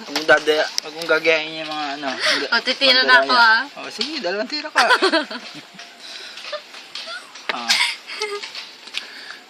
Huwag mong gagayain yung mga ano. O, titira na ako ah. O, sige, 2 tira ka.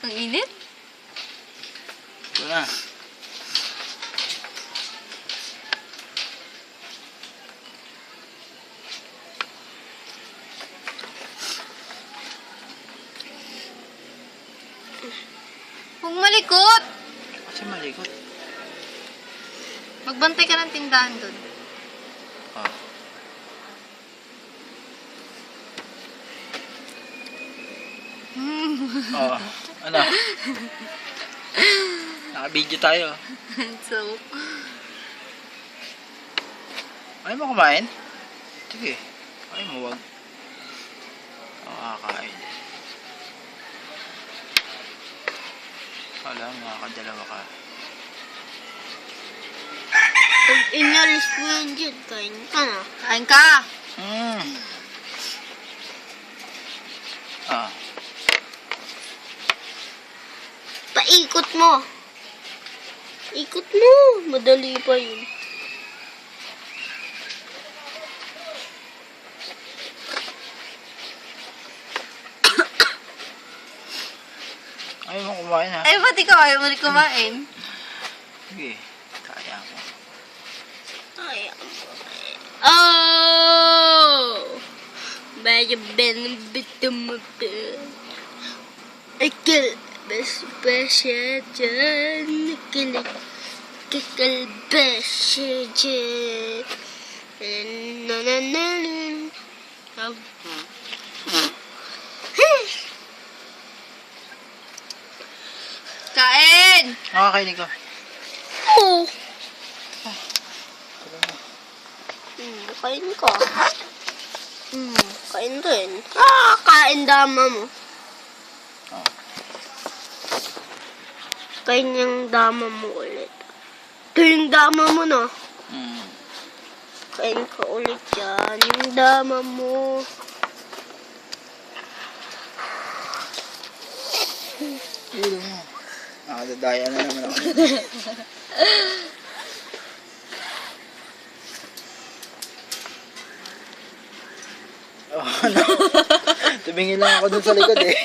Ang init? Ito na. Huwag malikot! Kasi malikot. Magbantay ka ng tindahan doon. Ano? Naka-video tayo. So, Ayaw mo kumain? Sige. Ayaw mo, wag. Kakain. Kala mo, makakadalawa ka. Pag inalis mo yan dyan, kain ka na. kain ka! Paikot mo. Ikot mo. Madali pa yun. Ayaw mo kumain, ha? Ay, ba't ikaw ayaw mo rin kumain? Sige. Kaya mo. Ay, oh! Baya benabito mo ba? Ikil, besya dyan. Besya dyan. Nanananan. Kain! Nakakainin ka. Oh! Kain ka. Kain rin. Kain dama mo. Kain yung dama mo ulit. Ito yung dama mo, no? Kain ka ulit yan. Yung dama mo. Ulo mo. Nakadadaya na naman ako. Ano? Tumingin lang ako dun sa likod eh.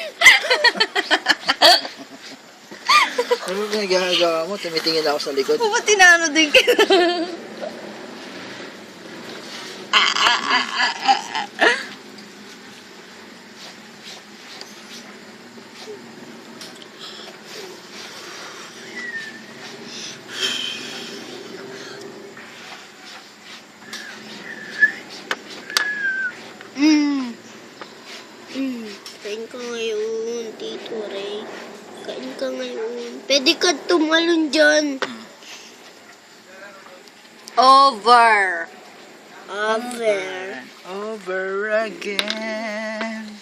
Ano ba ginagawa mo? Tumitingin ako sa likod. Ba't tinano din ka? Kain ka ngayon, Tito Ray. Kain ka ngayon. Pwede ka tumalon dyan. Over. Over again.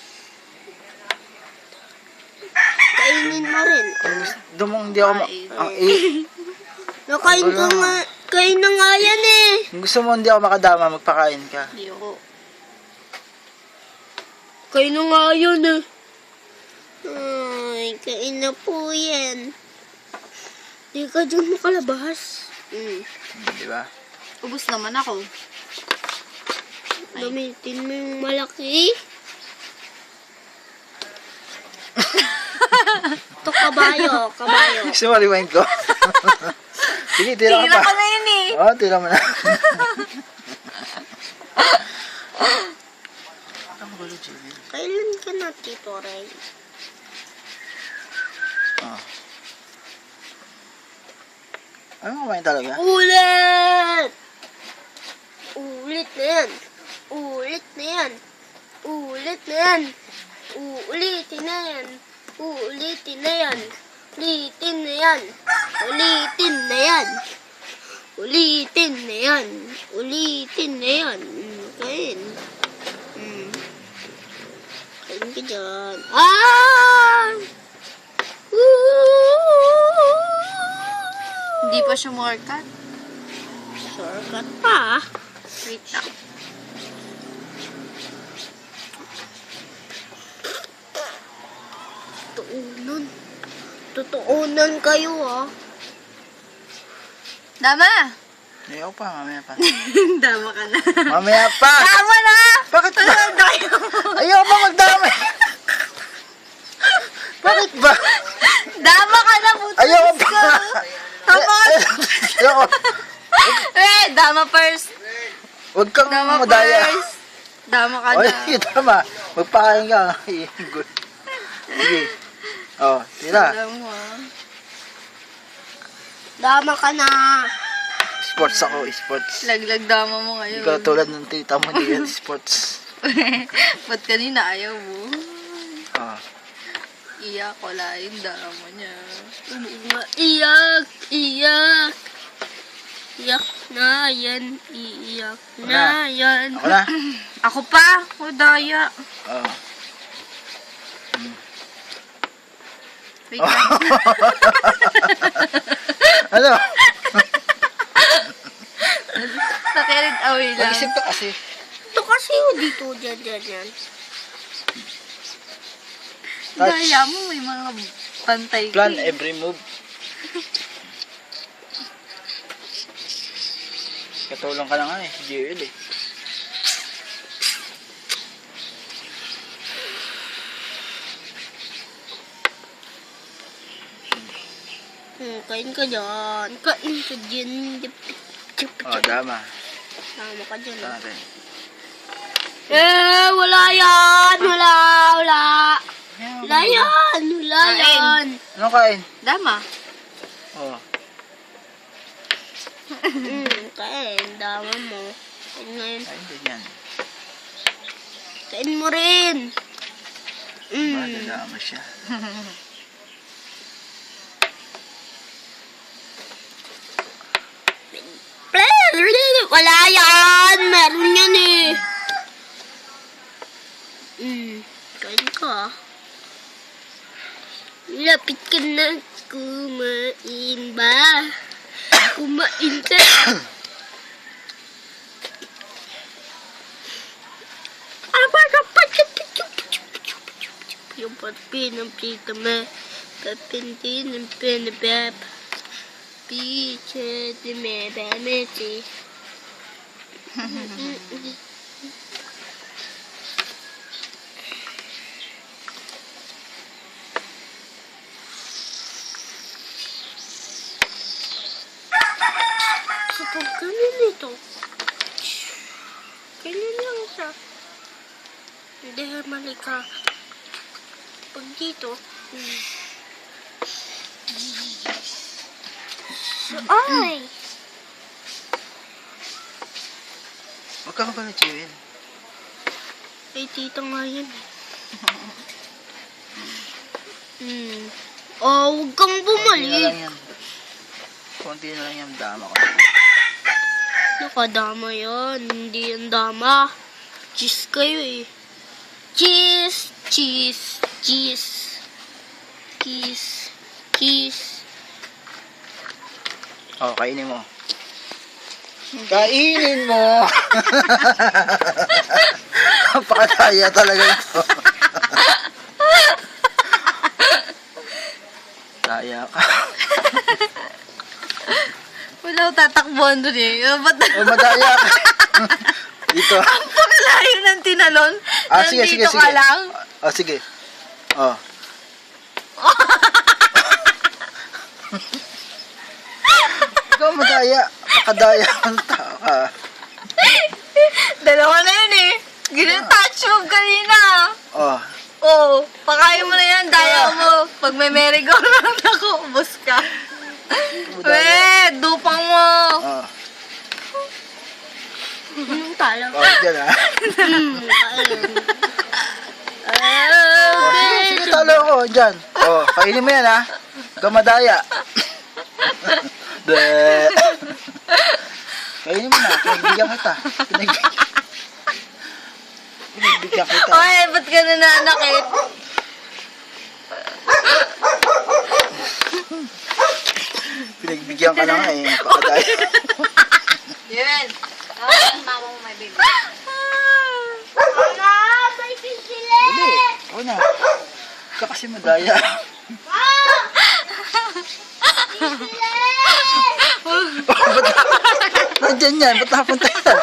Kainin mo rin. Dumong hindi ako Nakain ka nga. Kain na nga yan eh. Kung gusto mo hindi ako makadama, magpakain ka. Hindi ako. Kain na nga yun eh. Ay, kain na po yan. Di ka dyan makalabas. Di ba? Ubus naman ako. Gamitin mo yung malaki. Ito, kabayo. Gusto mo rewind ko? Sige, tira ka Tira pa. ka na yun eh. Oo, tira mo na. Kailan ka na, Tito Ray? Ano kumain talaga? Ulit! Ulit na yan. Ulit na yan. Ulit na yan. Uulitin na yan. Uulitin na yan. Ulitin na yan. Ulitin na yan. Ulitin na yan. Ulitin na yan. Kain. Kain ka dyan. Ah! Hindi pa siya shortcut. Shortcut pa. Wait lang. Tuunan. Tutuunan kayo ah. Dama! Ayaw pa, mamaya pa. Dama ka na. Mamaya pa! Tama na! Bakit ba? Tayo. Ayaw pa magdami! Bakit ba? Dama ka na, butas Ayaw pa! ka. Tama ka. Ayaw. Dama first. Huwag kang Dama madaya. first. Dama ka Oy, na. tama. Magpakain ka. Good. Sige. Oh, tira. Alam mo ah. Dama ka na. Sports ako, sports. Laglag dama mo ngayon. Ikaw tulad ng tita mo, di yan sports. Ba't kanina ayaw mo? Oh. Iyak, wala yung dama niya. Iyak, iyak. Iyak na yan, iiyak na yan. Ako na. Ako pa, o daya. Oh. Wait lang. Ano? Nakirid away lang. Mag-isip ka kasi. Ito kasi yung dito, dyan. Daya mo, may mga pantay ka Plan eh. every move. Katulong ka na nga eh. JL eh. Kain ka dyan. Kain ka dyan. Oh, dama. Tama ka dyan. Saan natin? Wala yan. Wala. Wala yan. Wala Kain. yan. Ano kain? Dama. Oh. Kain. Dama mo. Kain ngayon. Kain din yan. Kain mo rin. Dama siya. Wala yan. Meron yan eh. Kain ka. Lapit ka na. Kumain ba? Kumain ka. Yung patpin ng pita me. Papintin ng pinabab. Piche de me bamete. Kapag ganun ito, ganyan lang siya. Hindi, mali ka. Pag dito, ay! Huwag ka ba na JL? Ay, tita nga yan. Oh, huwag kang Konti na bumalik. lang yan. Konti na lang yan. Dama ko. Nakadama yan. Hindi yan dama. Cheese kayo eh. Cheese! Cheese! Cheese! Kiss! Kiss! Oh, kainin mo. Kainin mo! Napakadaya talaga ito. Daya ka. Wala ko tatakbuhan dun eh. Ba't Oh, madaya ka. Dito. ang pagkalayo ng tinalon? Sige, sige, Nandito sige. ka lang? Oh, sige. Oh. Ikaw madaya. Kadaya ang tao ka. Dalawa na yun eh. Gina-touch move kanina. Oh. Oo, pakain mo na yan, daya mo. Pag may merry-go-round ako, ubos ka. Dupang mo. Oh. Anong talo? Oh, dyan ah. Oh, sige, sige, talo ko. Dyan. Oh, kainin mo yan ah. Ikaw madaya. Bleh. Kainin mo na. Pinagbigyan kita. Pinagbigyan kita. Oy, ba't ka nananakit? Pinagbigyan ka na nga eh. Pakadaya. Yun. Ang mama mo may baby. Mama, may sisili! Hindi. Ako na. Ikaw kasi madaya. Sisili! Nandyan yan, ba't napunta yan?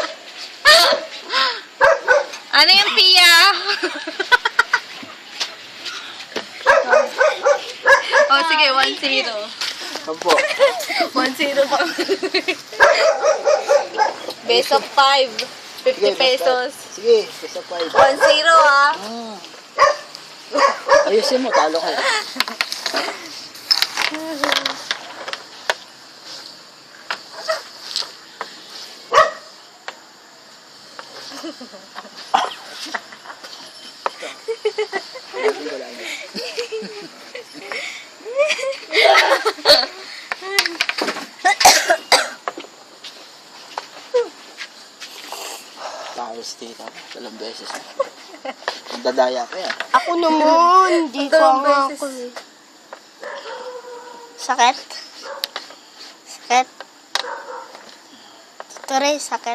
Ano yung Pia? Oh, sige, 1-0. Opo. 1-0 pa. Base of 5. 50 pesos. Sige, isa pa 1-0 ah. Ayusin mo, talo kayo. Talo si tita. Dalawang beses. Dadaya ka yan. Ako naman, hindi ko Dalawang nga beses. ako eh. Sakit? Sakit? Tutoy, sakit?